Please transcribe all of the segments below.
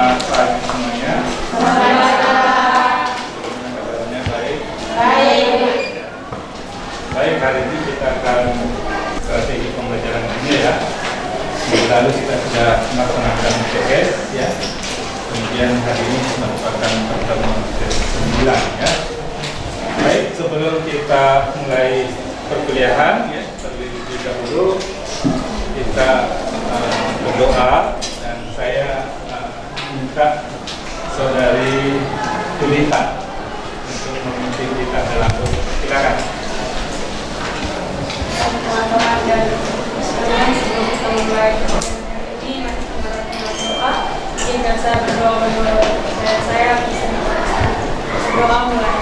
Selamat pagi semuanya. Kabarnya baik. Baik, hari ini kita akan strategi pembelajaran ini ya. Minggu lalu kita sudah melaksanakan UTS ya. Kemudian hari ini merupakan pertemuan ke-9 ya. Baik, sebelum kita mulai perkuliahan ya, terlebih dahulu kita berdoa, dan saya minta saudari Tulita untuk memimpin kita dalam doa. Silakan. Teman-teman dan sekalian, sebelum kita mulai perkuliahan ini, nanti kita berdoa. Izinkan saya berdoa supaya saya bisa berdoa mulai.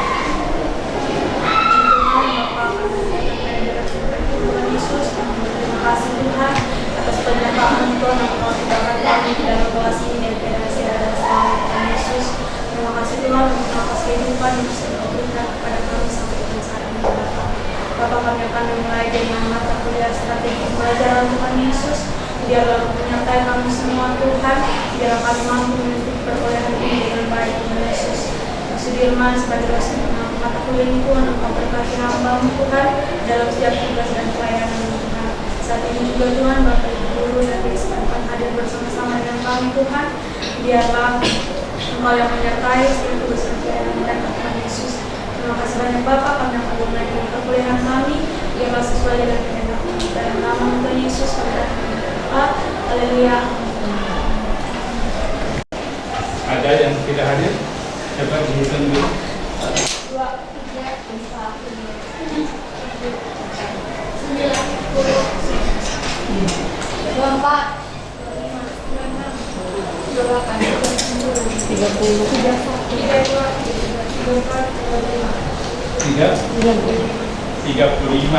Tuhan Yesus, terima kasih Tuhan atas penyertaan Tuhan yang telah diberikan kami dalam kelas ini dan kasih dan selamat Tuhan Yesus. Terima kasih Tuhan untuk nafas kehidupan yang bisa diberikan kepada kami sampai dengan saat ini Bapa. Bapa, kami akan memulai dengan mata kuliah strategi pembelajaran Tuhan Yesus. Biarlah menyertai kami semua Tuhan, biar kami mampu mengikuti perkuliahan ini dengan baik Tuhan Yesus. Sudirman sebagai dosen mata kuliah ini Tuhan, Engkau berkati hamba-Mu Tuhan dalam setiap tugas dan pelayanan Tuhan. Saat ini juga Tuhan, Bapak Ibu Guru dan kesempatan hadir bersama-sama dengan kami Tuhan. Biarlah Engkau yang menyertai setiap tugas dan pelayanan mereka Tuhan Yesus. Terima kasih banyak Bapak, kami akan memulai dengan perkuliahan kami. Biarlah sesuai dengan kehendak-Mu. Dalam nama Tuhan Yesus kami berdoa. Haleluya. Ada yang tidak hadir? Coba dihitung dulu. 2, 3, 4, 5, 6, 7, 8, 35.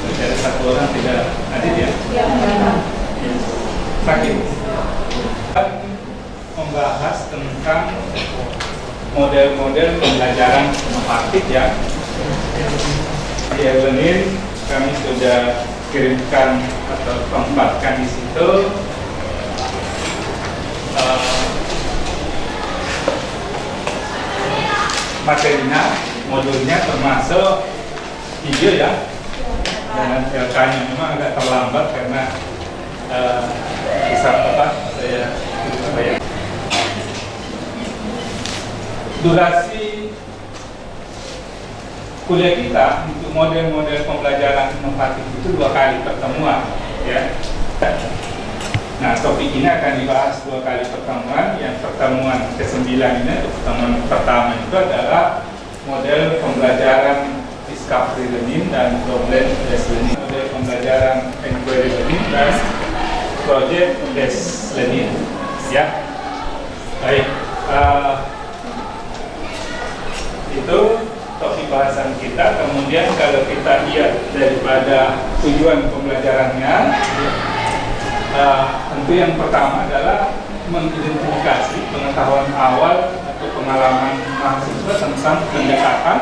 Berarti ada satu orang tidak hadir ya? Sakit. Membahas tentang model-model pembelajaran inovatif ya. Di Evelyn kami sudah kirimkan atau tempatkan di situ materinya, modulnya termasuk video ya. Dengan LK-nya memang agak terlambat karena kisah saya bayar. Durasi kuliah kita untuk model-model pembelajaran inovatif itu 2 kali pertemuan ya. Nah, topik ini akan dibahas 2 kali pertemuan. Yang pertemuan ke-9 ini, atau pertemuan pertama itu adalah model pembelajaran discovery learning dan problem based learning, model pembelajaran inquiry learning dan project based learning ya. Baik, itu topik bahasan kita. Kemudian kalau kita lihat daripada tujuan pembelajarannya, tentu yang pertama adalah mengidentifikasi pengetahuan awal atau pengalaman mahasiswa tentang pendekatan,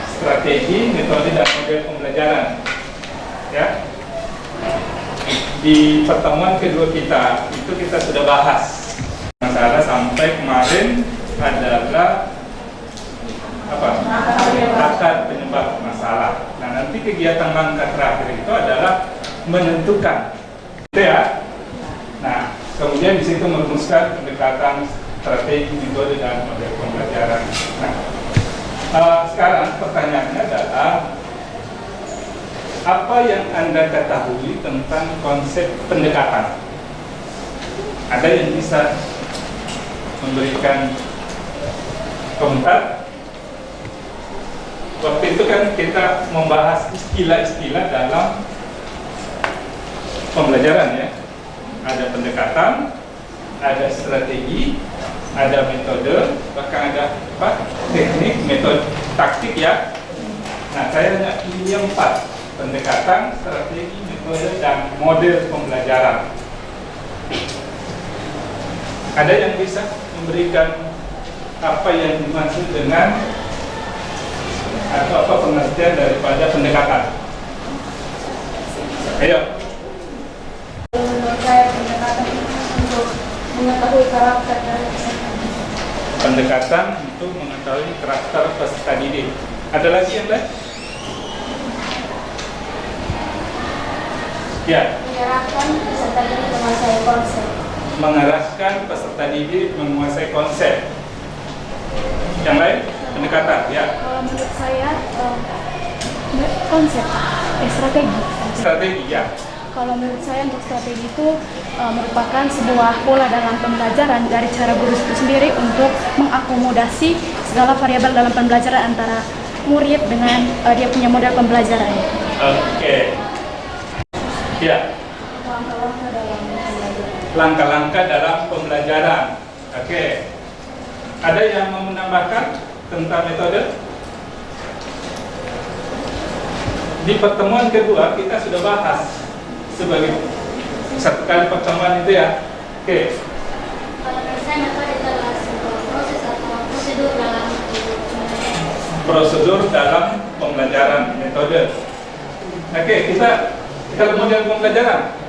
strategi, metode dan model pembelajaran ya. Di pertemuan kedua kita itu kita sudah bahas masalah sampai kemarin adalah akar penyebab masalah. Nah, nanti kegiatan langkah terakhir itu adalah menentukan, gitu ya. Nah, kemudian di situ merumuskan pendekatan, strategi, metode dan model pembelajaran. Nah, sekarang pertanyaannya adalah apa yang Anda ketahui tentang konsep pendekatan? Ada yang bisa memberikan komentar? Waktu itu kan kita membahas istilah-istilah dalam pembelajaran ya. Ada pendekatan, ada strategi, ada metode, bahkan ada teknik, metode, taktik ya. Nah, saya hanya ini 4: pendekatan, strategi, metode, dan model pembelajaran. Ada yang bisa memberikan apa yang dimaksud dengan atau apa pengertian daripada pendekatan? Ayo. Menurut saya pendekatan itu untuk mengetahui karakter dari peserta didik. Pendekatan untuk mengetahui karakter peserta didik. Ada lagi yang lain? Ya. Mengarahkan peserta didik menguasai konsep. Mengarahkan peserta didik menguasai konsep. Yang lain? Pendekatan, ya. Kalau menurut saya konsep, strategi. Strategi, ya. Kalau menurut saya untuk strategi itu merupakan sebuah pola dalam pembelajaran dari cara guru itu sendiri untuk mengakomodasi segala variabel dalam pembelajaran antara murid dengan dia punya model pembelajaran. Oke. Ya. Langkah-langkah dalam pembelajaran. Langkah-langkah dalam pembelajaran. Oke. Ada yang mau menambahkan tentang metode? Di pertemuan kedua kita sudah bahas sebagai satu kali pertemuan itu, ya. Oke. Kalau menurut saya metode adalah sebuah proses atau prosedur dalam pembelajaran. Prosedur dalam pembelajaran, metode. Oke, kita lihat model pembelajaran.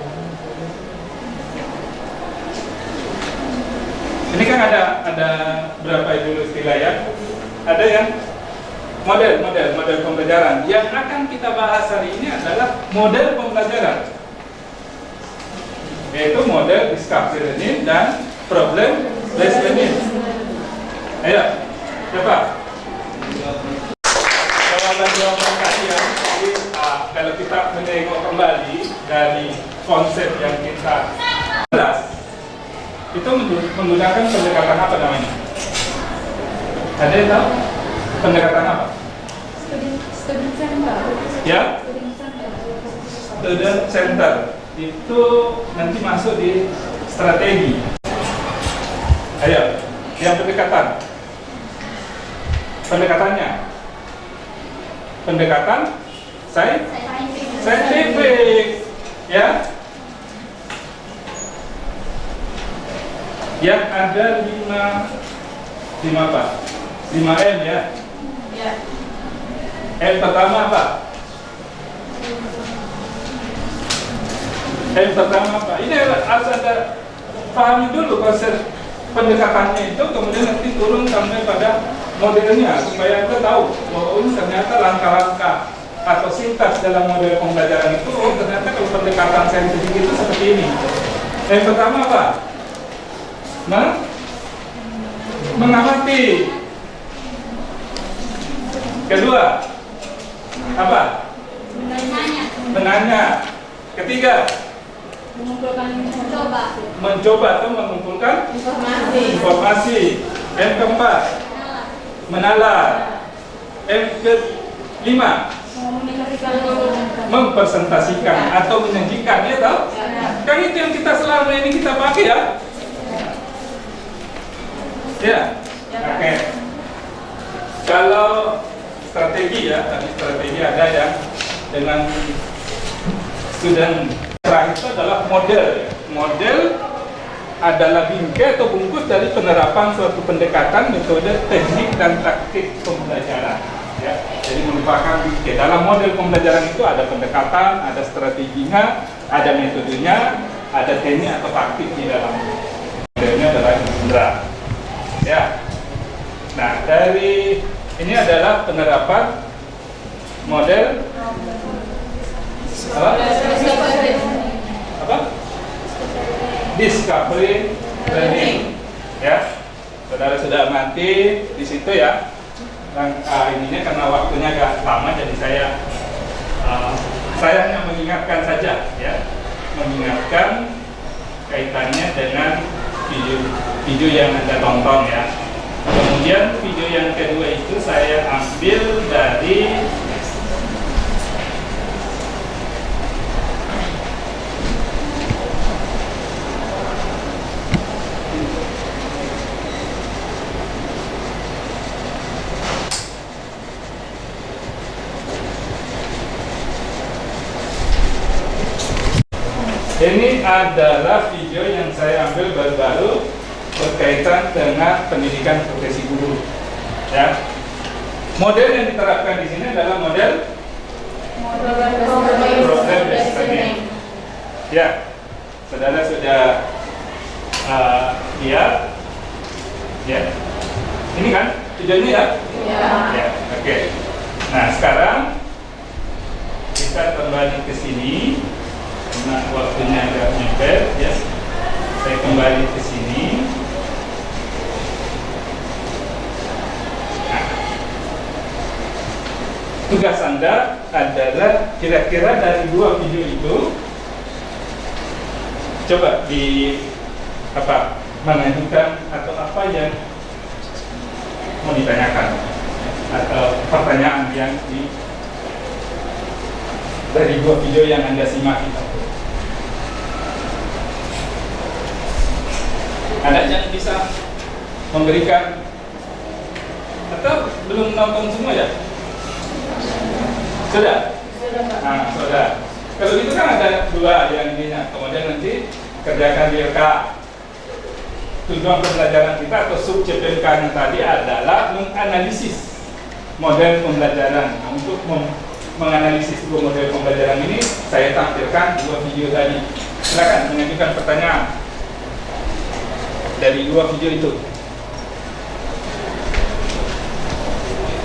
Ini kan ada berapa dulu istilah, ya? Ada yang model pembelajaran. Yang akan kita bahas hari ini adalah model pembelajaran, yaitu model discovery learning dan problem based learning. Ayo, siapa? Jawaban kalian. Jadi, kalau kita menengok kembali dari konsep yang kita bahas, itu menggunakan pendekatan apa namanya? Ada yang tahu? Pendekatan apa? Student center. Ya? Student center. Itu nanti masuk di strategi. Ayo, yang pendekatan. Pendekatannya. Pendekatan scientific. Ya? Yang ada 5 apa? 5M, ya? Ya. M pertama apa? M pertama apa? Ini harus ada pahami dulu konsep pendekatannya itu, kemudian nanti turun sampai pada modelnya supaya kita tahu bahwa ini ternyata langkah-langkah atau sintaks dalam model pembelajaran itu. Oh, ternyata kalau pendekatan saintifik itu seperti ini. Yang pertama apa? Mengamati. Kedua apa? Menanya. Ketiga mencoba atau mengumpulkan informasi. Yang keempat menalar. Yang kelima mempresentasikan atau menyajikan, ya tahu? Kan itu yang kita selama ini kita pakai, ya. Ya. Oke. Kalau strategi, ya, tadi strategi ada yang dengan student. Terakhir itu adalah model. Model adalah bingkai atau bungkus dari penerapan suatu pendekatan, metode, teknik, dan taktik pembelajaran. Ya, jadi merupakan bingkai. Dalam model pembelajaran itu ada pendekatan, ada strateginya, ada metodenya, ada teknik atau taktik di dalam. Modelnya adalah indera. Ya. Nah, dari ini adalah penerapan model apa? Discovery learning. Ya, saudara sudah amati di situ, ya. Ininya karena waktunya agak lama, jadi saya hanya mengingatkan saja, ya, mengingatkan kaitannya dengan video yang Anda tonton, ya. Kemudian video yang kedua itu saya ambil dari ini adalah video yang saya ambil baru-baru berkaitan dengan pendidikan profesi guru. Ya, model yang diterapkan di sini adalah model problem based learning. Ya, saudara sudah lihat videonya ya? Ya. Ya, oke. Nah, sekarang kita kembali ke sini. Nah, waktunya agak mepet ya. Saya kembali ke sini. Nah, tugas Anda adalah kira-kira dari 2 video itu coba di mengajukan atau apa yang mau ditanyakan atau pertanyaan yang dari 2 video yang Anda simak itu. Ada yang bisa memberikan atau belum nonton semua ya? Sudah? Nah, sudah. Kalau gitu kan ada 2 yang ininya. Kemudian nanti kerjakan di RK. Tujuan pembelajaran kita atau sub CPNK yang tadi adalah menganalisis model pembelajaran. Nah, untuk menganalisis 2 model pembelajaran ini, saya tampilkan 2 video tadi. Silakan mengajukan pertanyaan dari 2 video itu.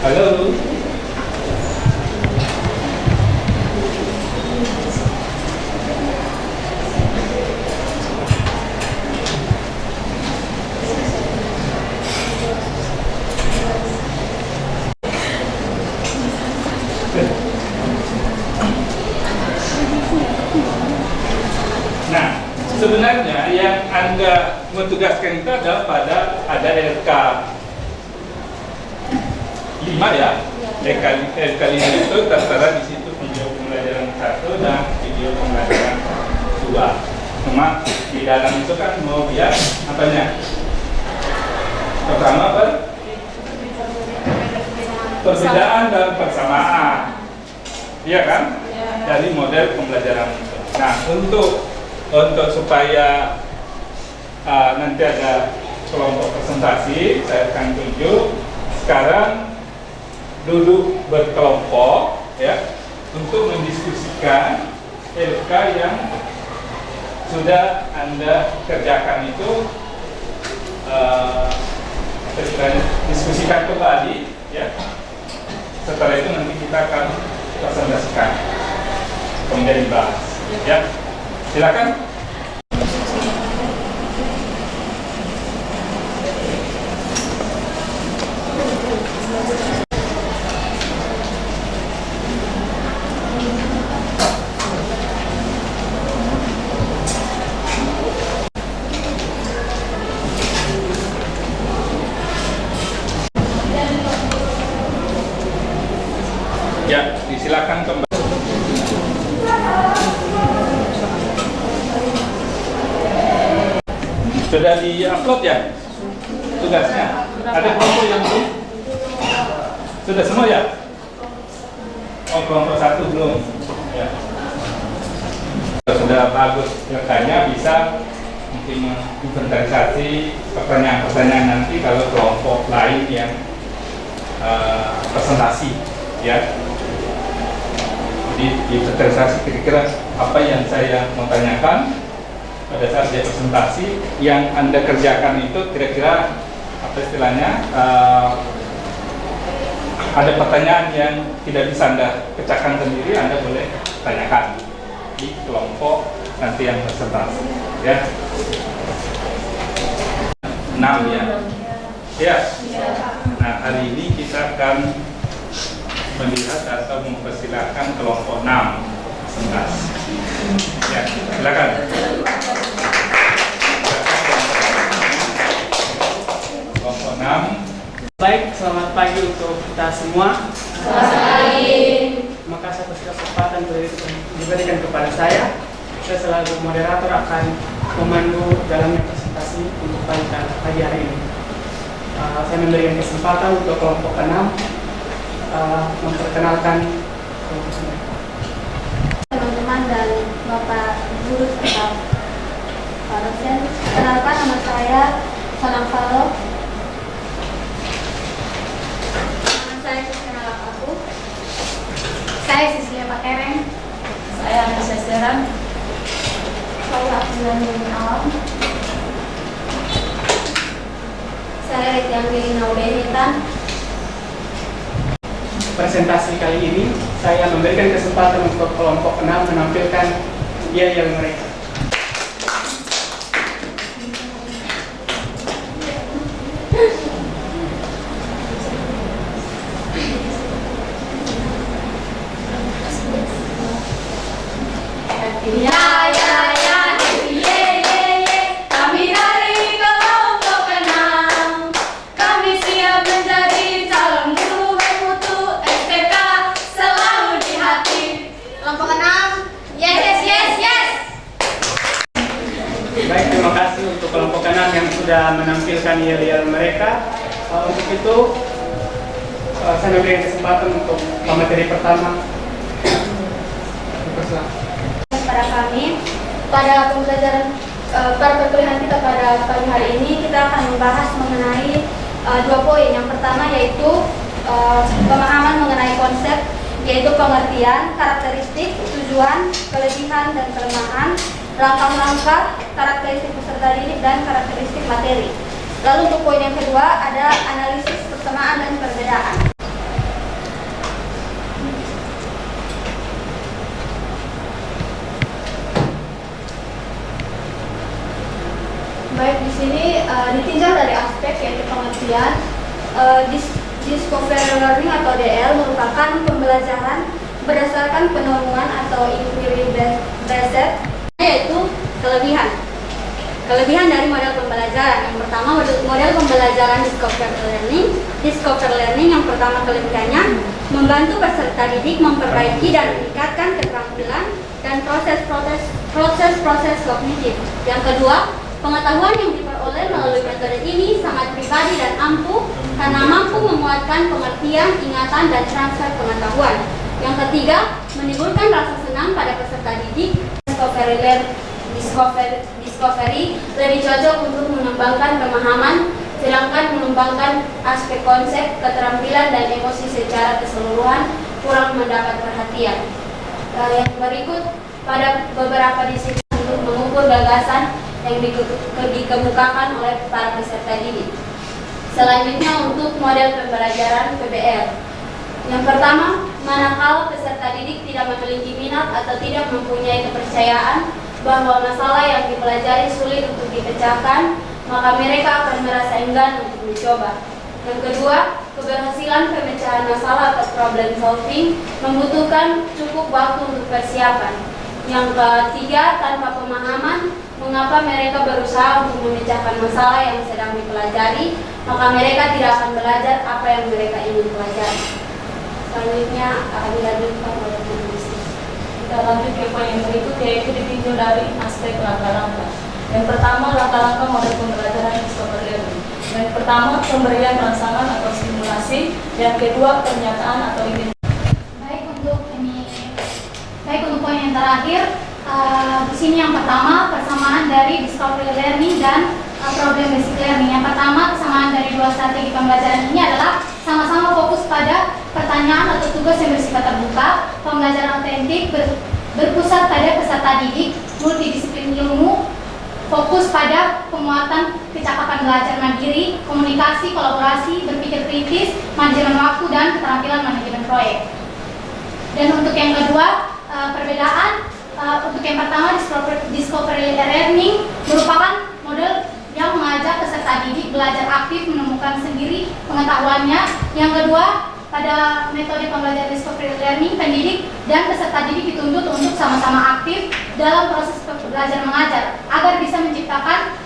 Halo. Nah, sebenarnya yang Anda menugaskan itu adalah ada LK 5 ya. LK 5 itu tertera di situ video pembelajaran 1 dan video pembelajaran 2. Cuma di dalam itu kan mau lihat apanya? Pertama perbedaan dan persamaan. Iya kan? Dari model pembelajaran itu. Nah, untuk supaya nanti ada kelompok presentasi, saya akan tunjuk. Sekarang duduk berkelompok ya untuk mendiskusikan LK yang sudah Anda kerjakan itu, diskusikan kembali ya. Setelah itu nanti kita akan presentasikan, kemudian dibahas ya. Silakan. Ya, disilakan kembali. Sudah di-upload ya tugasnya? Ada kelompok yang belum? Sudah semua ya? Oh, kelompok 1 belum ya. Sudah bagus rekannya, bisa mungkin menginventarisasi pertanyaan-pertanyaan nanti kalau kelompok lain yang presentasi ya. Jadi inventarisasi kira-kira apa yang saya mau tanyakan pada saat dia presentasi, yang Anda kerjakan itu kira-kira apa istilahnya, ada pertanyaan yang tidak bisa Anda pecahkan sendiri, Anda boleh tanyakan di kelompok nanti yang presentasi ya. 6 ya. Ya. Nah, hari ini kita akan melihat atau mempersilahkan kelompok 6 presentasi. Ya, silakan. Kelompok 6. Baik, selamat pagi untuk kita semua. Selamat pagi. Terima kasih atas kesempatan diberikan kepada saya. Saya selaku moderator akan memandu jalannya presentasi untuk pagi hari ini. Saya memberikan kesempatan untuk kelompok 6 memperkenalkan kelompok mereka. Teman-teman dan Bapak Guru serta Pak dosen, kenalkan nama saya Sanang Falo. Nama saya Kristina Lakapu. Saya Sisilia Pakereng. Saya Anissa Seran. Saya Abdullah Nurul Alam. Saya Ritian Naudenitan. presentasi kali ini, saya memberikan kesempatan untuk kelompok 6 menampilkan yel-yel mereka. Ya, ya, ya, ye, ye, ye, kami dari kelompok 6. Kami siap menjadi calon guru bermutu, SPK selalu di hati. Kelompok 6, yes, yes, yes, yes. Baik, terima kasih untuk kelompok 6 yang sudah menampilkan yel-yel mereka. Untuk itu, saya memberikan kesempatan untuk materi pertama. Pada kami, pada pembelajaran pada perkuliahan kita pada pagi hari ini, kita akan membahas mengenai 2 poin. Yang pertama yaitu pemahaman mengenai konsep, yaitu pengertian, karakteristik, tujuan, kelebihan dan kelemahan, langkah-langkah, karakteristik peserta didik dan karakteristik materi. Lalu untuk poin yang kedua ada analisis persamaan dan perbedaan. Baik, di sini ditinjau dari aspek yaitu pengertian. Discovery learning atau DL merupakan pembelajaran berdasarkan penemuan atau inquiry based, yaitu kelebihan. Kelebihan dari model pembelajaran. Yang pertama, model pembelajaran discovery learning yang pertama kelebihannya membantu peserta didik memperbaiki dan meningkatkan keterampilan dan proses kognitif. Yang kedua, pengetahuan yang diperoleh melalui metode ini sangat pribadi dan ampuh karena mampu memuatkan pengertian, ingatan, dan transfer pengetahuan. Yang ketiga, menimbulkan rasa senang pada peserta didik. Discovery lebih cocok untuk mengembangkan pemahaman, sedangkan mengembangkan aspek konsep, keterampilan, dan emosi secara keseluruhan kurang mendapat perhatian. Yang berikut pada beberapa disiplin untuk mengukur gagasan yang dikemukakan oleh para peserta didik. Selanjutnya untuk model pembelajaran PBL. Yang pertama, manakala peserta didik tidak memiliki minat atau tidak mempunyai kepercayaan bahwa masalah yang dipelajari sulit untuk dipecahkan, maka mereka akan merasa enggan untuk mencoba. Yang kedua, keberhasilan pemecahan masalah atau problem solving membutuhkan cukup waktu untuk persiapan. Yang ketiga, tanpa pemahaman mengapa mereka berusaha untuk memecahkan masalah yang sedang dipelajari, maka mereka tidak akan belajar apa yang mereka ingin pelajari. Selanjutnya akan dilanjutkan oleh penulis. Kita lanjut ke poin yang berikut, yaitu ditinjau dari aspek langkah-langkah. Yang pertama, langkah-langkah model pembelajaran discovery learning. Yang pertama, pemberian rangsangan atau stimulasi. Yang kedua, pernyataan atau ide. Baik, untuk poin yang terakhir, di sini yang pertama persamaan dari discovery learning dan problem basic learning. Yang pertama, kesamaan dari dua strategi pembelajaran ini adalah sama-sama fokus pada pertanyaan atau tugas yang bersifat terbuka, pembelajaran otentik berpusat pada peserta didik, multidisiplin ilmu, fokus pada penguatan kecakapan belajar mandiri, komunikasi, kolaborasi, berpikir kritis, manajemen waktu, dan keterampilan manajemen proyek. Dan untuk yang kedua, perbedaan. Untuk yang pertama, discovery learning merupakan model yang mengajak peserta didik belajar aktif menemukan sendiri pengetahuannya. Yang kedua, pada metode pembelajaran discovery learning, pendidik dan peserta didik dituntut untuk sama-sama aktif dalam proses belajar mengajar agar bisa menciptakan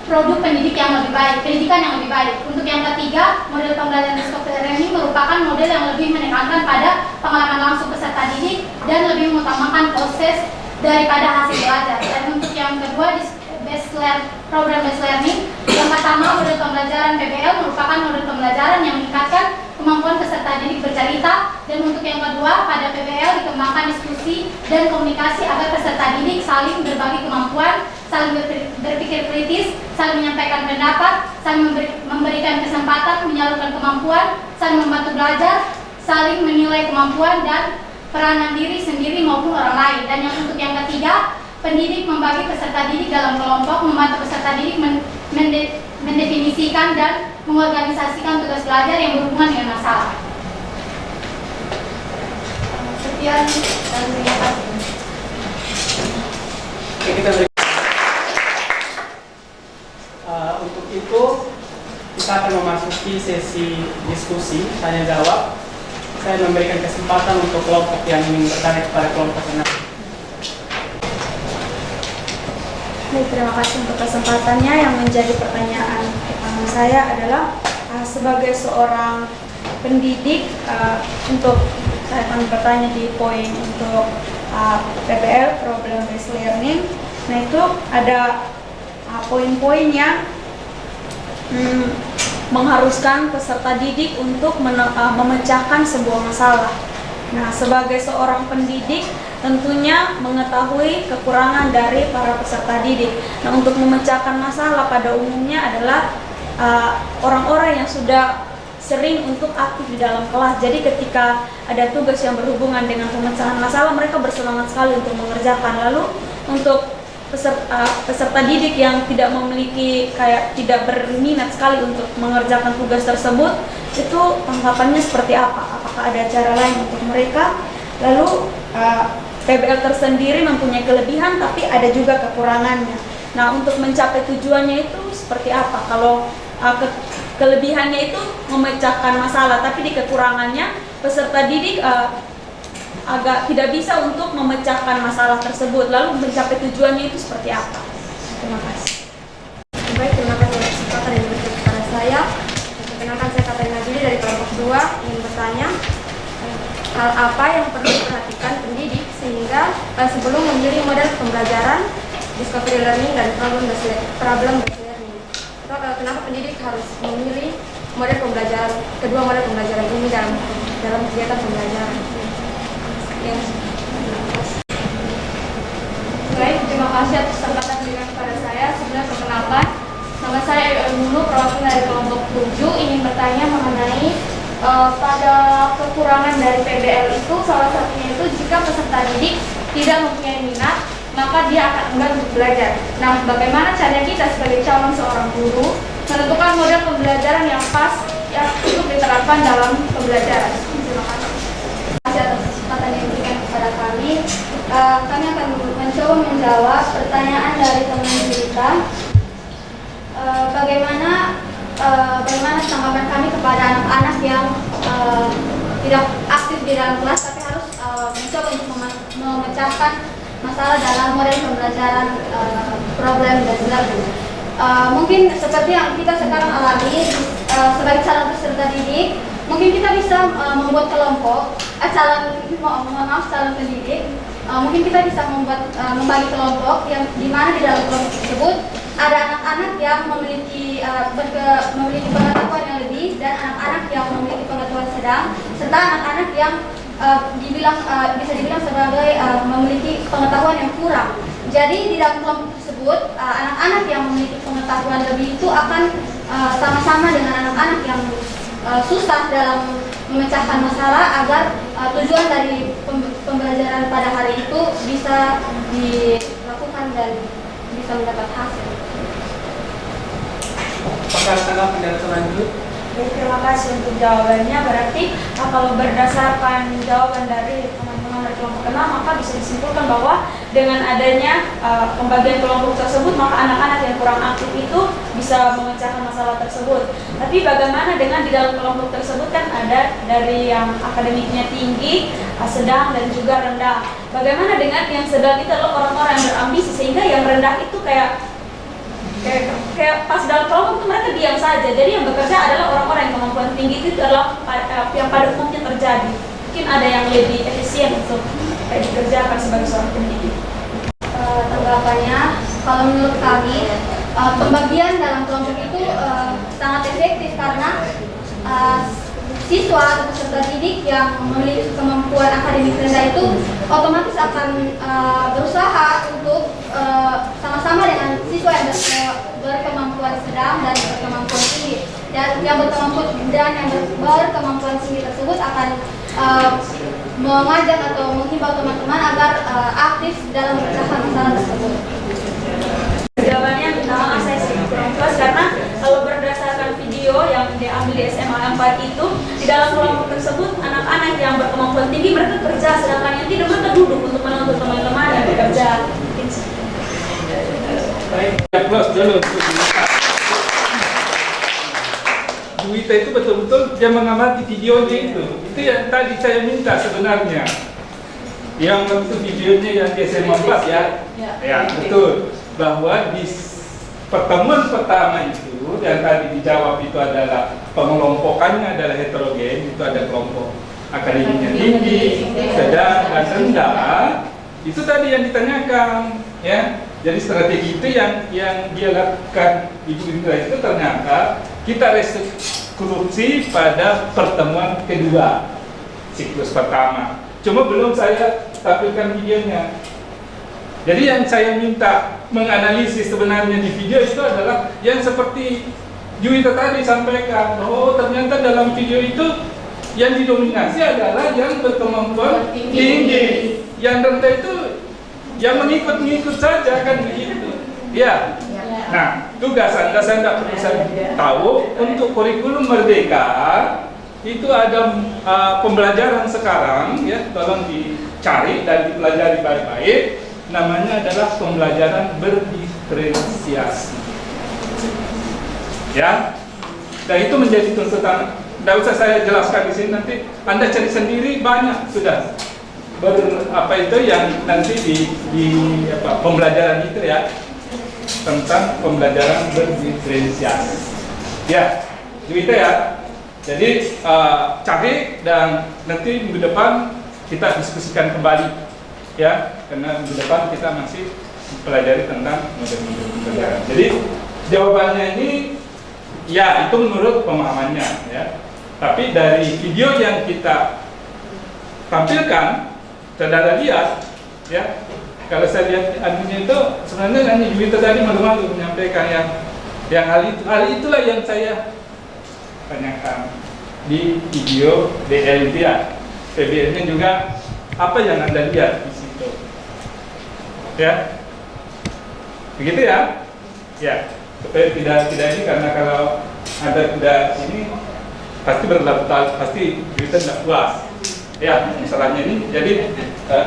produk pendidikan yang lebih baik. Untuk yang ketiga, model pembelajaran discovery learning merupakan model yang lebih menekankan pada pengalaman langsung peserta didik dan lebih mengutamakan proses daripada hasil belajar. Dan untuk yang kedua, program based learning, yang pertama model pembelajaran PBL merupakan model pembelajaran yang meningkatkan kemampuan peserta didik bercerita. Dan untuk yang kedua, pada PBL dikembangkan diskusi dan komunikasi agar peserta didik saling berbagi kemampuan, saling berpikir kritis, saling menyampaikan pendapat, saling memberikan kesempatan menyalurkan kemampuan, saling membantu belajar, saling menilai kemampuan dan peranan diri sendiri maupun orang lain. Dan yang untuk yang ketiga, pendidik membagi peserta didik dalam kelompok, membantu peserta didik mendefinisikan dan mengorganisasikan tugas belajar yang berhubungan dengan masalah. Sekian dan terima kasih. Oke, kita beri. Untuk itu kita akan memasuki sesi diskusi tanya jawab. Saya memberikan kesempatan untuk kelompok yang ingin bertanya kepada kelompok yang lain. Baik, terima kasih untuk kesempatannya. Yang menjadi pertanyaan pertama saya adalah sebagai seorang pendidik, untuk saya akan bertanya di poin untuk PBL, Problem Based Learning. Nah, itu ada poin-poin yang mengharuskan peserta didik untuk memecahkan sebuah masalah. Nah, sebagai seorang pendidik tentunya mengetahui kekurangan dari para peserta didik. Nah, untuk memecahkan masalah pada umumnya adalah orang-orang yang sudah sering untuk aktif di dalam kelas. Jadi ketika ada tugas yang berhubungan dengan pemecahan masalah, mereka bersemangat sekali untuk mengerjakan. Lalu untuk peserta didik yang tidak memiliki, tidak berminat sekali untuk mengerjakan tugas tersebut, itu tanggapannya seperti apa? Apakah ada cara lain untuk mereka? Lalu PBL tersendiri mempunyai kelebihan, tapi ada juga kekurangannya. Nah, untuk mencapai tujuannya itu seperti apa? Kalau kelebihannya itu memecahkan masalah, tapi di kekurangannya peserta didik agak tidak bisa untuk memecahkan masalah tersebut. Lalu mencapai tujuannya itu seperti apa? Terima kasih. Baik, terima kasih atas kesempatan yang diberikan kepada saya. Perkenalkan, saya Katarina Juli dari kelompok 2 ingin bertanya hal apa yang perlu diperhatikan pendidik sehingga sebelum memilih model pembelajaran discovery learning dan problem based learning. Atau kenapa pendidik harus memilih model pembelajaran, kedua model pembelajaran ini dalam kegiatan pembelajaran? Ya. Baik, terima kasih atas kesempatan diberikan kepada saya. Sebelum perkenalkan, nama saya Nunu, perwakilan dari kelompok 7, ingin bertanya mengenai pada kekurangan dari PBL itu, salah satunya itu jika peserta didik tidak mempunyai minat, maka dia akan enggan untuk belajar. Nah, bagaimana caranya kita sebagai calon seorang guru menentukan model pembelajaran yang pas yang untuk diterapkan dalam pembelajaran? Terima kasih. Terima kasih atas kesempatan yang diberikan kepada kami. Kami akan mencoba menjawab pertanyaan dari teman kita. Bagaimana tanggapan kami kepada anak-anak yang tidak aktif di dalam kelas tapi harus mencoba untuk memecahkan masalah dalam model pembelajaran problem based learning. Mungkin seperti yang kita sekarang alami sebagai calon peserta didik, mungkin kita bisa membuat kelompok calon pendidik. Mungkin kita bisa membagi kelompok yang di mana di dalam kelompok tersebut ada anak-anak yang memiliki pengetahuan yang lebih dan anak-anak yang memiliki pengetahuan sedang, serta anak-anak yang bisa dibilang sebagai memiliki pengetahuan yang kurang. Jadi di dalam kelompok tersebut anak-anak yang memiliki pengetahuan lebih itu akan sama-sama dengan anak-anak yang susah dalam memecahkan masalah agar tujuan dari pembelajaran pada hari itu bisa dilakukan dan bisa mendapat hasil. Apakah tanggapan dari selanjutnya? Baik, terima kasih untuk jawabannya. Berarti kalau berdasarkan jawaban dari teman-teman dari kelompok 6, maka bisa disimpulkan bahwa dengan adanya pembagian kelompok tersebut, maka anak-anak yang kurang aktif itu bisa memecahkan masalah tersebut. Tapi bagaimana dengan di dalam kelompok tersebut kan ada dari yang akademiknya tinggi, sedang, dan juga rendah. Bagaimana dengan yang sedang itu adalah orang-orang yang berambisi, sehingga yang rendah itu kayak pas dalam kelompok itu mereka diam saja. Jadi yang bekerja adalah orang-orang yang kemampuan tinggi itu adalah yang pada umumnya terjadi. Mungkin ada yang lebih efisien untuk dikerjakan sebagai seorang pendidik. Tanggapannya, kalau menurut kami pembagian dalam kelompok itu sangat efektif karena siswa atau peserta didik yang memiliki kemampuan akademik rendah itu otomatis akan berusaha untuk sama-sama dengan siswa yang berkemampuan sedang dan berkemampuan tinggi. Dan yang berkemampuan tinggi tersebut akan mengajak atau menghimbau teman-teman agar aktif dalam memecahkan masalah tersebut. Jawabannya minta maaf, saya sedikit kurang puas karena kalau berdasarkan video yang diambil di SMA 4 itu, di dalam kelompok tersebut anak-anak yang berkemampuan perguruan tinggi mereka kerja, sedangkan yang tidak mereka duduk untuk menonton teman-teman yang bekerja. Ya, plus dulu. Juwita itu betul-betul dia mengamati videonya itu. Itu yang tadi saya minta sebenarnya. Yang itu videonya yang di SMA 4 ya. Ya, betul. Bahwa di pertemuan pertama itu yang tadi dijawab itu adalah pengelompokannya adalah heterogen, itu ada kelompok akademiknya tinggi, sedang, dan rendah. Itu tadi yang ditanyakan, ya. Jadi strategi itu yang dia lakukan Ibu Indra itu ternyata kita rekonstruksi pada pertemuan kedua siklus pertama. Cuma belum saya tampilkan videonya. Jadi yang saya minta menganalisis sebenarnya di video itu adalah yang seperti Juwita tadi sampaikan. Oh, ternyata dalam video itu yang didominasi adalah yang berkemampuan tinggi. Yang rendah itu yang mengikut-ngikut saja kan begitu. Ya. Nah, tugas Anda saya tidak perlu saya tahu untuk kurikulum merdeka itu ada pembelajaran sekarang ya, tolong dicari dan dipelajari baik-baik. Namanya adalah pembelajaran berdiferensiasi. Ya. Dan itu menjadi tuntutan. Tidak usah saya jelaskan di sini, nanti Anda cari sendiri banyak sudah. Apa itu yang nanti di pembelajaran itu ya, tentang pembelajaran berdiferensiasi. Ya, itu ya. Jadi cari dan nanti minggu depan kita diskusikan kembali. Ya, karena minggu depan kita masih pelajari tentang model-model pembelajaran. Jadi jawabannya ini ya itu menurut pemahamannya ya. Tapi dari video yang kita tampilkan, saudara lihat ya. Kalau saya lihat adminnya itu sebenarnya hanya Juwita tadi malu-malu menyampaikan yang hal itulah yang saya tanyakan di video DL dia. PBL-nya juga apa yang Anda lihat di situ. Ya. Begitu ya? Ya. Supaya tidak ini karena kalau Anda tidak ini pasti berlarut-larut, pasti Juwita tidak puas. Ya, masalahnya ini. Jadi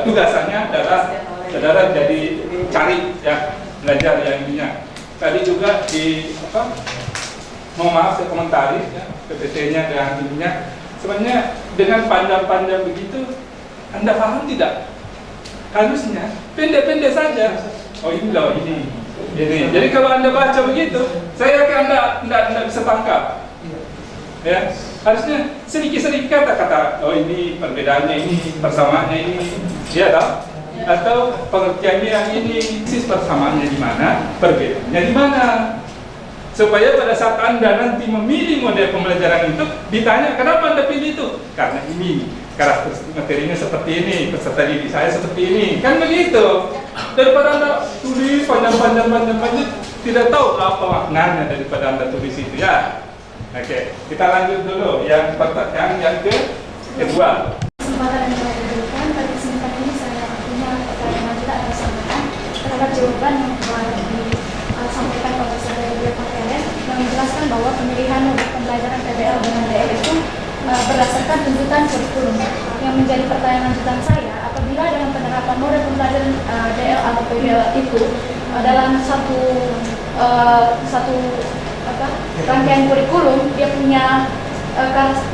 tugasannya adalah saudara jadi cari ya, belajar yang ininya. Tadi juga di mau maaf saya komentari ya, PPT-nya dan ininya. Sebenarnya dengan panjang-panjang begitu Anda paham tidak? Harusnya pendek-pendek saja. Oh ini loh ini. Jadi kalau Anda baca begitu, saya yakin Anda tidak bisa tangkap. Ya, harusnya sedikit-sedikit kata-kata. Oh ini perbedaannya ini, persamaannya ini, ya tahu? Atau pengertiannya yang ini, persamaannya di mana, perbedaannya di mana. Supaya pada saat Anda nanti memilih model pembelajaran itu, ditanya kenapa Anda pilih itu? Karena ini, karakteristik materinya seperti ini, peserta didik saya seperti ini, kan begitu. Daripada Anda tulis panjang-panjang, tidak tahu apa maknanya daripada Anda tulis itu ya. Oke, kita lanjut dulu yang kedua. Kesempatan yang saya berikan, pada kesempatan ini saya punya pertanyaan juga atas sampaikan terhadap jawaban yang telah disampaikan oleh saudara Pak Karen yang menjelaskan bahwa pemilihan model pembelajaran PBL dengan DL itu berdasarkan tuntutan kurikulum. Yang menjadi pertanyaan lanjutan saya, apabila dengan penerapan model pembelajaran DL atau PBL itu dalam satu rangkaian kurikulum, dia punya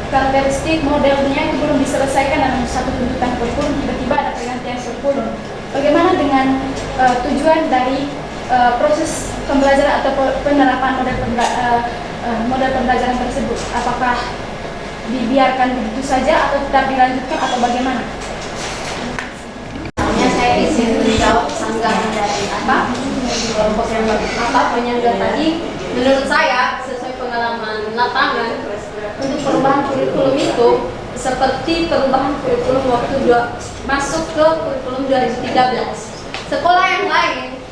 karakteristik modelnya itu belum diselesaikan dalam satu tuntutan kurikulum, tiba-tiba ada pergantian kurikulum. Bagaimana dengan tujuan dari proses pembelajaran atau penerapan model pembelajaran tersebut? Apakah dibiarkan begitu saja atau tetap dilanjutkan atau bagaimana? Saya izin menjawab sanggahan dari kelompok yang penyangga tadi. Menurut saya, sesuai pengalaman lapangan, untuk perubahan kurikulum itu seperti perubahan kurikulum waktu masuk ke kurikulum 2013. Sekolah yang lain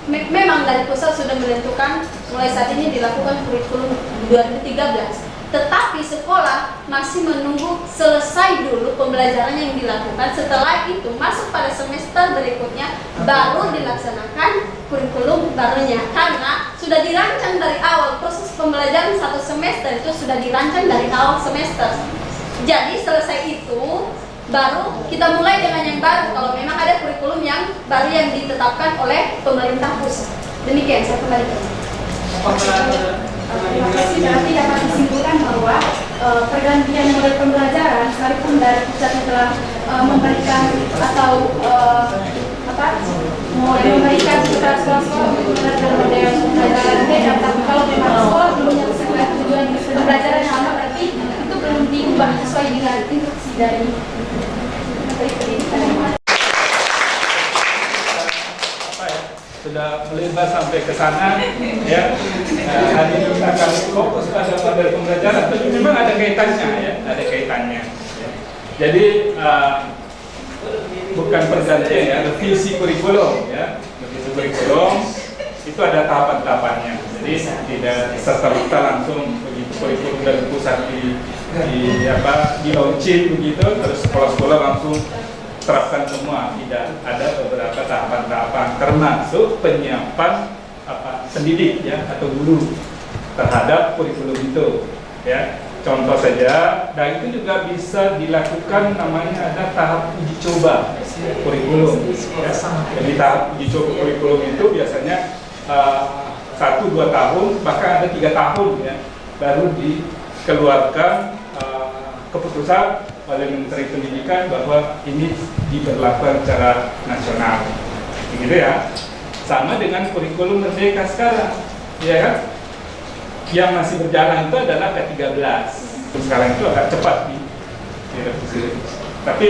memang dari pusat sudah menentukan mulai saat ini dilakukan kurikulum 2013. Tetapi sekolah masih menunggu selesai dulu pembelajaran yang dilakukan. Setelah itu masuk pada semester berikutnya baru dilaksanakan kurikulum barunya, karena sudah dirancang dari awal. Proses pembelajaran satu semester itu sudah dirancang dari awal semester. Jadi selesai itu baru kita mulai dengan yang baru kalau memang ada kurikulum yang baru yang ditetapkan oleh pemerintah pusat. Demikian saya kembalikan. Terima kasih. Berarti dapat disimpulkan bahwa pergantian model pembelajaran sekalipun dari pusat telah memberikan atau memberikan kepada sekolah-sekolah untuk belajar model pembelajaran beda, tapi kalau memang sekolah belum menyelesaikan tujuan pembelajaran yang sama berarti itu belum diubah sesuai dengan instruksi dari Menteri Pendidikan. Sudah melebar sampai ke sana, ya. Hari ini kita akan fokus pada model pembelajaran, tapi memang ada kaitannya, ya, ada kaitannya. Ya. Jadi bukan pergantian, ya, revisi kurikulum, ya, revisi kurikulum itu ada tahapan-tahapannya. Jadi tidak serta-merta langsung begitu kurikulum dari pusat di launching begitu, terus sekolah-sekolah langsung terapkan semua. Tidak, ada beberapa tahapan-tahapan termasuk penyiapan pendidik, ya, atau guru terhadap kurikulum itu, ya. Contoh saja, dan itu juga bisa dilakukan namanya ada tahap uji coba kurikulum, ya. Jadi tahap uji coba kurikulum itu biasanya 1-2 tahun, bahkan ada 3 tahun, ya, baru dikeluarkan keputusan oleh Menteri Pendidikan bahwa ini diberlakukan secara nasional, begitu, ya. Sama dengan kurikulum Merdeka sekarang, ya kan? Yang masih berjalan itu adalah K13. Sekarang itu agak cepat direvisi. Tapi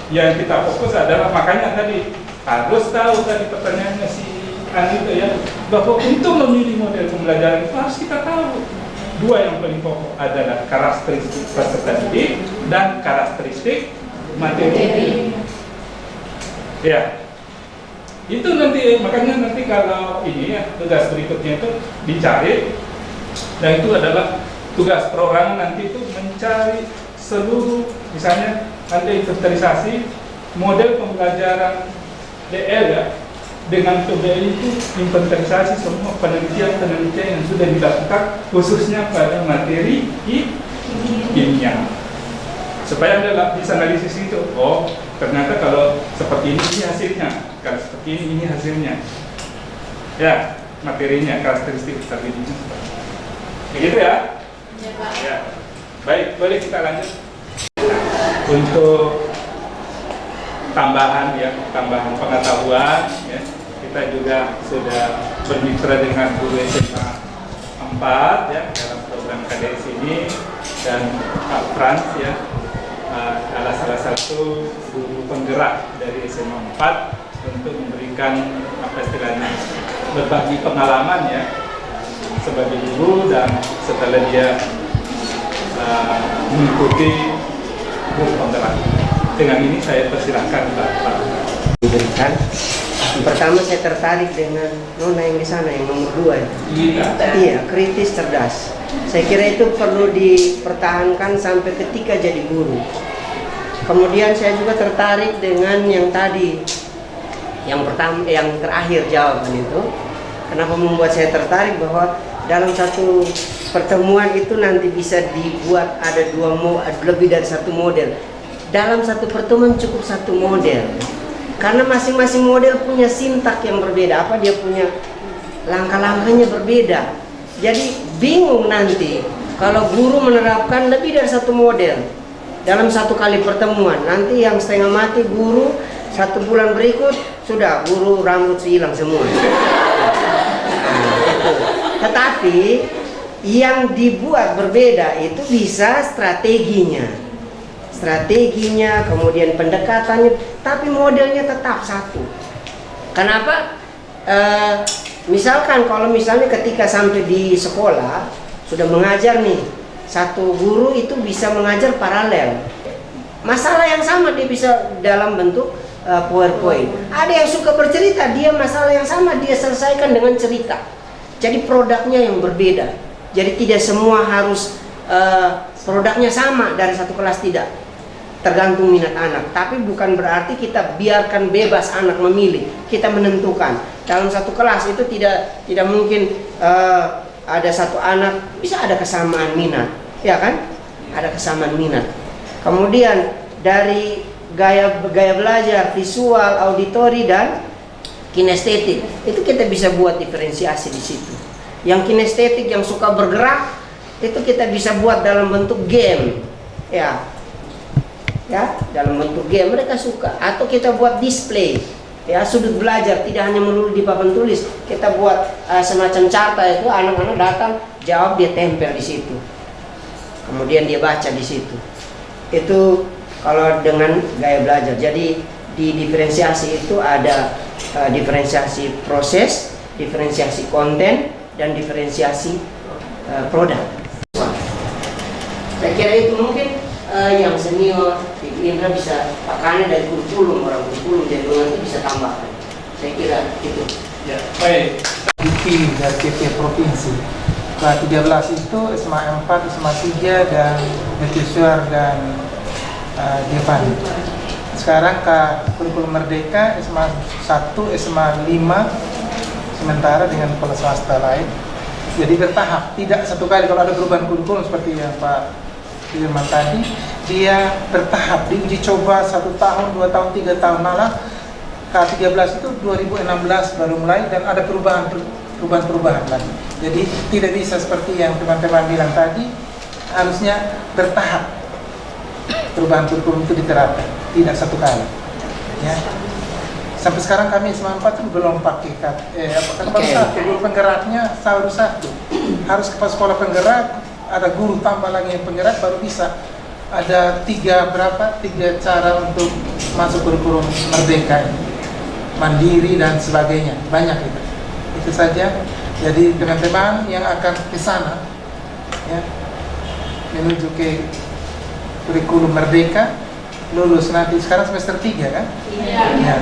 yang kita fokus adalah, makanya tadi harus tahu tadi pertanyaannya si Ani itu, ya, bahwa untuk memilih model pembelajaran itu harus kita tahu 2 yang paling pokok adalah karakteristik peserta didik dan karakteristik materi. Ya, itu nanti, makanya nanti kalau ini, ya, tugas berikutnya itu dicari, dan itu adalah tugas perorangan nanti itu mencari seluruh, misalnya ada inventarisasi model pembelajaran DL, ya. Dengan PBL itu inventarisasi semua penelitian-penelitian yang sudah dilakukan khususnya pada materi kimia, supaya Anda bisa analisis itu. Oh, ternyata kalau seperti ini hasilnya, kalau seperti ini hasilnya, ya, materinya, karakteristik stabilitasnya. Begitu, ya? Ya, Pak. Ya. Baik, boleh kita lanjut. Untuk tambahan, ya, tambahan pengetahuan, ya. Kita juga sudah bermitra dengan guru SMA 4, ya, dalam program KDS ini, dan Pak Frans, ya, adalah salah satu guru penggerak dari SMA 4 untuk memberikan istilahnya berbagi pengalaman, ya, sebagai guru, dan setelah dia mengikuti guru penggerak. Dengan ini saya persilahkan Pak. Diberikan. Pertama saya tertarik dengan nona yang di sana, yang nomor 2. Iya, kritis, cerdas. Saya kira itu perlu dipertahankan sampai ketika jadi guru. Kemudian saya juga tertarik dengan yang tadi, yang pertama, yang terakhir jawaban itu. Kenapa membuat saya tertarik? Bahwa dalam satu pertemuan itu nanti bisa dibuat ada lebih dari 1 model. Dalam satu pertemuan cukup 1 model. Karena masing-masing model punya sintak yang berbeda, dia punya langkah-langkahnya berbeda. Jadi bingung nanti kalau guru menerapkan lebih dari 1 model dalam 1 kali pertemuan. Nanti yang setengah mati guru, 1 bulan berikut sudah guru rambut hilang semua. Tetapi yang dibuat berbeda itu bisa strateginya, kemudian pendekatannya, tapi modelnya tetap 1. Kenapa? Misalkan kalau misalnya ketika sampai di sekolah sudah mengajar nih, 1 guru itu bisa mengajar paralel. Masalah yang sama dia bisa dalam bentuk PowerPoint. Ada yang suka bercerita, dia masalah yang sama dia selesaikan dengan cerita. Jadi produknya yang berbeda. Jadi tidak semua harus produknya sama dari 1 kelas, tidak. Tergantung minat anak, tapi bukan berarti kita biarkan bebas anak memilih. Kita menentukan dalam 1 kelas itu tidak mungkin ada 1 anak bisa ada kesamaan minat, ya kan? Ada kesamaan minat. Kemudian dari gaya belajar visual, auditori dan kinestetik. Itu kita bisa buat diferensiasi di situ. Yang kinestetik yang suka bergerak itu kita bisa buat dalam bentuk game, ya, dalam bentuk game mereka suka. Atau kita buat display, ya, sudut belajar tidak hanya melulu di papan tulis. Kita buat semacam carta itu, anak-anak datang jawab, dia tempel di situ, kemudian dia baca di situ. Itu kalau dengan gaya belajar. Jadi di diferensiasi itu ada diferensiasi proses, diferensiasi konten, dan diferensiasi produk. Saya kira itu mungkin yang senior Indra bisa pakannya dari kurikulum, orang kurikulum, jadi nanti bisa tambahkan. Saya kira itu. Ya, baik. Dipilih dari tiap provinsi. Kelas 13 itu SMA 4, SMA 3 dan Mercusuar dan Devan. Sekarang ke kurikulum Merdeka SMA 1, SMA 5 sementara dengan sekolah swasta lain. Jadi bertahap, tidak satu kali. Kalau ada perubahan kurikulum seperti yang Pak Firman tadi, dia bertahap, diuji coba 1 tahun, 2 tahun, 3 tahun, malah K13 itu 2016 baru mulai dan ada perubahan lagi. Jadi tidak bisa seperti yang teman-teman bilang tadi, harusnya bertahap perubahan kurikulum itu diterapkan, tidak satu kali. Ya. Sampai sekarang kami SMA 4 itu belum pakai guru penggeraknya harus 1. Harus ke sekolah penggerak, ada guru tambah lagi yang penggerak baru bisa. Ada 3 cara untuk masuk kurikulum Merdeka ini. Mandiri dan sebagainya, banyak itu. Itu saja. Jadi teman-teman yang akan ke sana, ya, menuju ke kurikulum Merdeka, lulus nanti sekarang semester 3 kan? Iya. Ya,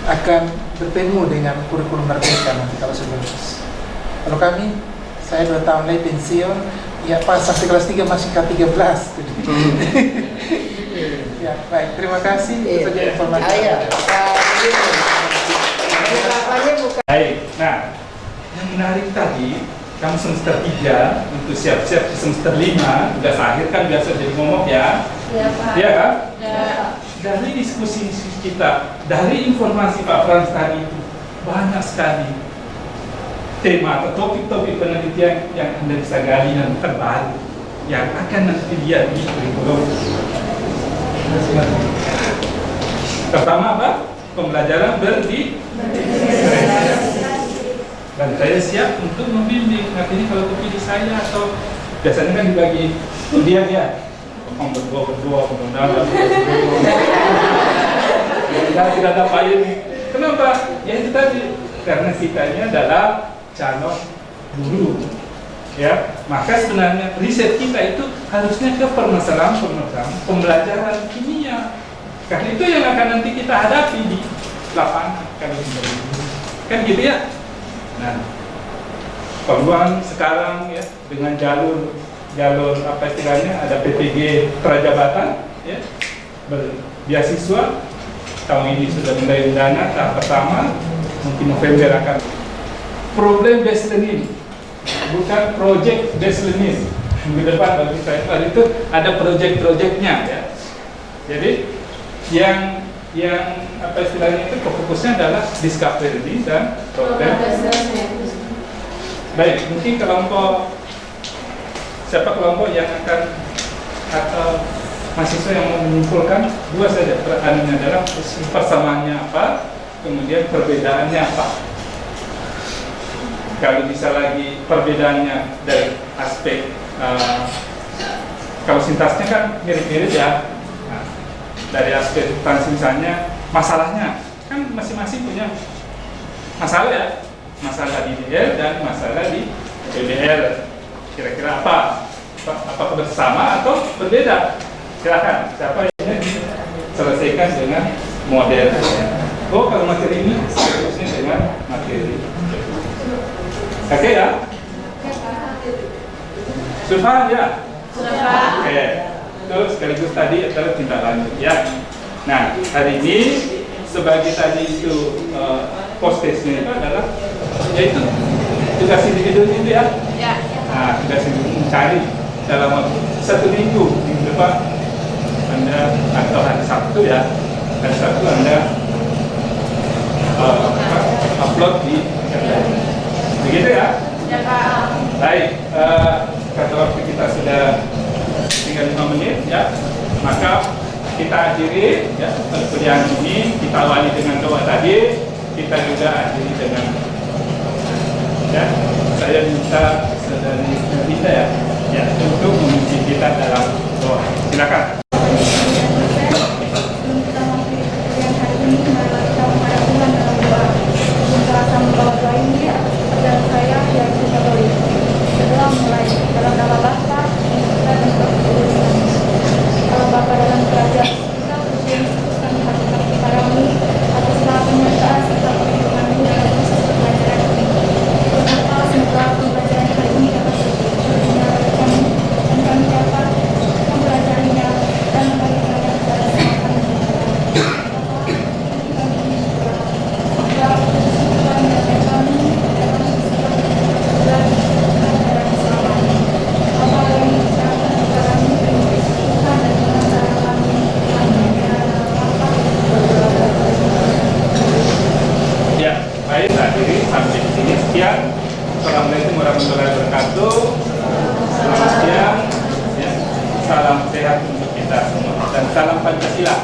akan bertemu dengan kurikulum Merdeka nanti kalau sudah lulus. Kalau kami, saya 2 tahun lagi pensiun, ya pas sampai kelas 3 masih K13. Ya, baik, terima kasih. Itu saja informasi. Baik, nah yang menarik tadi, kamu semester 3 untuk siap-siap di semester 5, tugas akhir kan biasa jadi momok ya? Iya Pak. Iya kan? Ya. Dari diskusi kita, dari informasi Pak Frans tadi itu banyak sekali tema atau topik-topik penelitian yang Anda bisa gali dan terbaru yang akan nanti dilihat di kurikulum. Pertama apa? Pembelajaran dan saya siap untuk membimbing. Artinya kalau kepilih saya atau biasanya kan dibagi undian ya, berdua, kita tidak dapat ini. Kenapa? Ya itu tadi, karena kita ini adalah calon guru, ya. Maka sebenarnya riset kita itu harusnya ke permasalahan pembelajaran kimia, karena itu yang akan nanti kita hadapi di lapangan kan gitu ya. Nah, peluang sekarang ya dengan jalur apa istilahnya, ada PTG Prajabatan ya, beasiswa. Tahun ini sudah mulai dana tahap pertama, mungkin November akan problem based learning, bukan project based learning. Minggu depan bagi saya itu ada project-projectnya ya. Jadi yang apa istilahnya itu fokusnya adalah discovery dan problem. Baik, mungkin siapa kelompok yang akan atau mahasiswa yang mau menyimpulkan 2 saja. Pertanyaannya adalah persamaannya apa, kemudian perbedaannya apa. Kalau bisa lagi perbedaannya dari aspek kalau sintasnya kan mirip-mirip ya. Nah, dari aspek substansi misalnya, masalahnya kan masing-masing punya masalah ya, masalah di DL dan masalah di PBL. Kira-kira apakah bersama atau berbeda? Silakan, siapa yang diselesaikan dengan model. Oh, kalau materi ini seterusnya dengan materi. Oke ya? Sudah ya? Sudah. Oke. Terus sekaligus tadi adalah tindak lanjut ya. Nah, hari ini sebagai tadi itu post-testnya itu adalah yaitu tugas individu itu ya. Nah, tugas individu mencari dalam 1 minggu depan Anda atau hari Sabtu ya, hari Sabtu Anda upload di FYP. Begitu ya? Ya Pak. Baik, kata waktu kita sudah tinggal 5 menit ya, maka kita akhiri ya perkuliahan ini. Kita awali dengan doa tadi, kita juga akhiri dengan ya, saya minta saudari kita ya untuk memimpin kita dalam doa. Silakan. Sebelum kita mengakhiri perkuliahan hari ini, marilah kita menghadap Tuhan dalam doa. Dengan rasa membawa doa ini atas pekerjaan saya yaitu Katolik. Berdoa mulai dalam nama Bapa, Putra dan Roh Kudus. Allah Bapa dalam kerajaan kita, Tuhan Yesus kami haturkan kepadamu atas segala penyertaan serta perlindunganmu dalam proses pembelajaran ini. Berdoa semoga pembelajaran hari ini dapat menyertai kami dan kami dapat mempelajarinya dan membagikannya kepada semua kami. Ya, baik, akhiri sampai di sini. Sekian. Assalamualaikum warahmatullahi wabarakatuh. Selamat siang. Ya. Salam sehat untuk kita semua dan salam Pancasila.